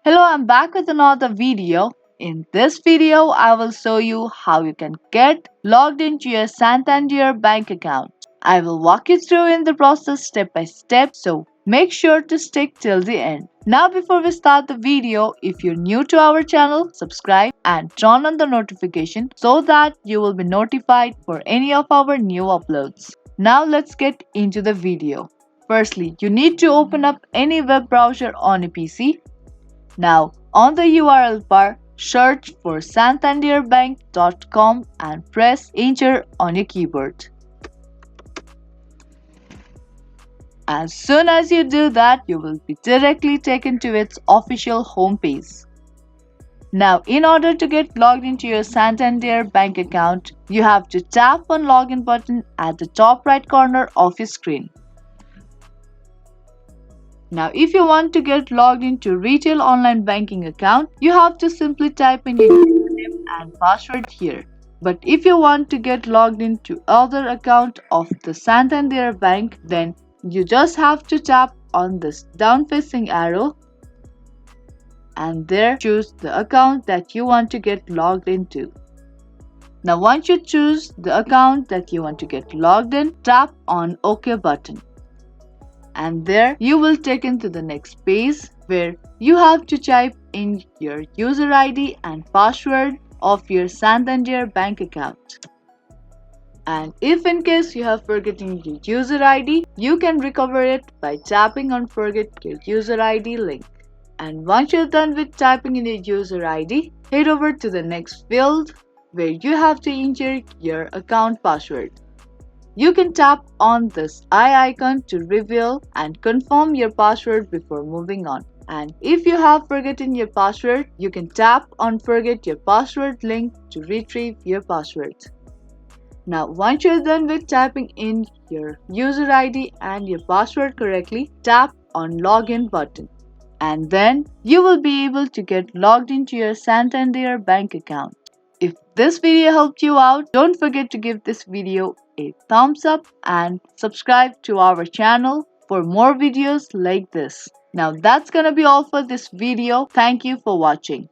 Hello, I'm back with another video. In this video, I will show you how you can get logged into your Santander Bank account. I will walk you through in the process step by step, so make sure to stick till the end. Now before we start the video, if you're new to our channel, subscribe and turn on the notification so that you will be notified for any of our new uploads. Now let's get into the video. Firstly, you need to open up any web browser on a PC. Now, on the URL bar, search for santanderbank.com and press enter on your keyboard. As soon as you do that, you will be directly taken to its official homepage. Now, in order to get logged into your Santander Bank account, you have to tap on login button at the top right corner of your screen. Now, if you want to get logged into retail online banking account, you have to simply type in your username and password here. But if you want to get logged into other account of the Santander Bank, then you just have to tap on this down facing arrow and there choose the account that you want to get logged into. Now, once you choose the account that you want to get logged in, tap on OK button. And there you will taken to the next page where you have to type in your user ID and password of your Santander Bank account. And if in case you have forgotten your user ID, you can recover it by tapping on forget your user ID link. And once you're done with typing in your user ID, head over to the next field where you have to enter your account password. You can tap on this eye icon to reveal and confirm your password before moving on. And if you have forgotten your password, you can tap on forget your password link to retrieve your password. Now, once you're done with typing in your user ID and your password correctly, tap on login button. And then you will be able to get logged into your Santander Bank account. If this video helped you out, don't forget to give this video a thumbs up and subscribe to our channel for more videos like this. Now that's gonna be all for this video. Thank you for watching.